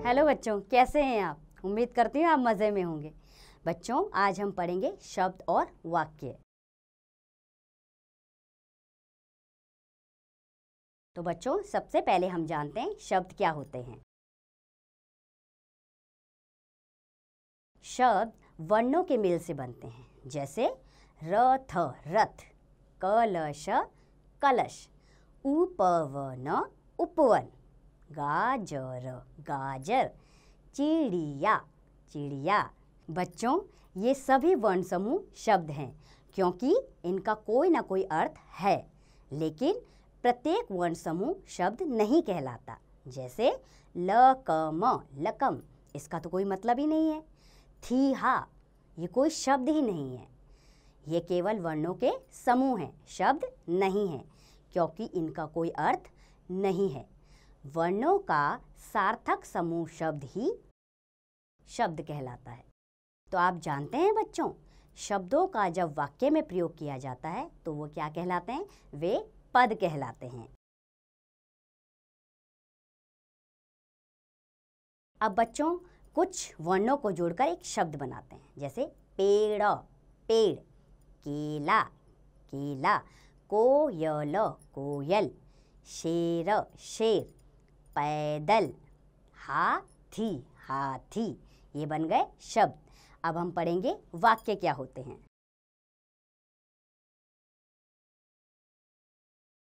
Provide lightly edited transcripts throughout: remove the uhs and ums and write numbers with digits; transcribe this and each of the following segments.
Hello बच्चों, कैसे हैं आप? उम्मीद करती हूँ आप मज़े में होंगे। बच्चों, आज हम पढ़ेंगे शब्द और वाक्य। तो बच्चों, सबसे पहले हम जानते हैं शब्द क्या होते हैं। शब्द वर्णों के मेल से बनते हैं, जैसे रथ रथ, कलश कलश, उपवन उपवन, गाजर गाजर, चिड़िया चिड़िया। बच्चों, ये सभी वर्ण समूह शब्द हैं क्योंकि इनका कोई ना कोई अर्थ है, लेकिन प्रत्येक वर्ण समूह शब्द नहीं कहलाता। जैसे लकम लकम, इसका तो कोई मतलब ही नहीं है। थीहा, ये कोई शब्द ही नहीं है। ये केवल वर्णों के समूह हैं, शब्द नहीं है क्योंकि इनका कोई अर्थ नहीं है। वर्णों का सार्थक समूह शब्द ही शब्द कहलाता है। तो आप जानते हैं बच्चों, शब्दों का जब वाक्य में प्रयोग किया जाता है तो वो क्या कहलाते हैं? वे पद कहलाते हैं। अब बच्चों, कुछ वर्णों को जोड़कर एक शब्द बनाते हैं, जैसे पेड़ पेड़, केला केला, कोयल कोयल, शेर शेर, पैदल हाथी हाथी। ये बन गए शब्द। अब हम पढ़ेंगे वाक्य क्या होते हैं।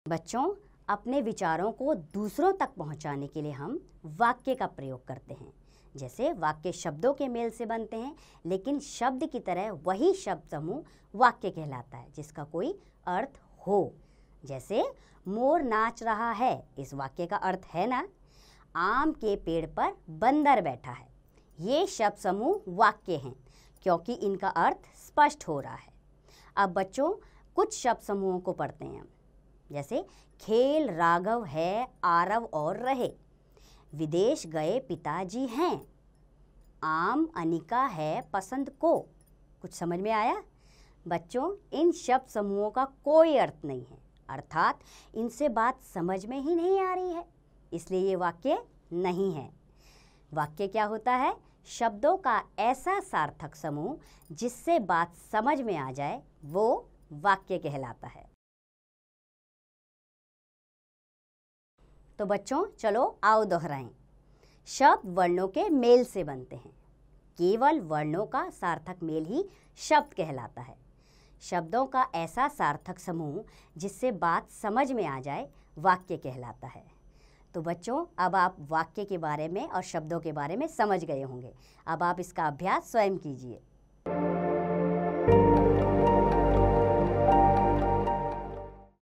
बच्चों, अपने विचारों को दूसरों तक पहुंचाने के लिए हम वाक्य का प्रयोग करते हैं। जैसे वाक्य शब्दों के मेल से बनते हैं, लेकिन शब्द की तरह वही शब्द समूह वाक्य कहलाता है जिसका कोई अर्थ हो। जैसे मोर नाच रहा है, इस वाक्य का अर्थ है ना, आम के पेड़ पर बंदर बैठा है। ये शब्द समूह वाक्य हैं क्योंकि इनका अर्थ स्पष्ट हो रहा है। अब बच्चों, कुछ शब्द समूहों को पढ़ते हैं हम। जैसे खेल राघव है आरव और रहे, विदेश गए पिताजी हैं, आम अनिका है पसंद को। कुछ समझ में आया? बच्चों, इन शब्द समूहों का कोई अर्थ नहीं है, अर्थात इनसे बात समझ में ही नहीं आ रही है, इसलिए ये वाक्य नहीं है। वाक्य क्या होता है? शब्दों का ऐसा सार्थक समूह जिससे बात समझ में आ जाए, वो वाक्य कहलाता है। तो बच्चों, चलो आओ दोहराएं। शब्द वर्णों के मेल से बनते हैं। केवल वर्णों का सार्थक मेल ही शब्द कहलाता है। शब्दों का ऐसा सार्थक समूह जिससे बात समझ में आ जाए, वाक्य कहलाता है। तो बच्चों, अब आप वाक्य के बारे में और शब्दों के बारे में समझ गए होंगे। अब आप इसका अभ्यास स्वयं कीजिए।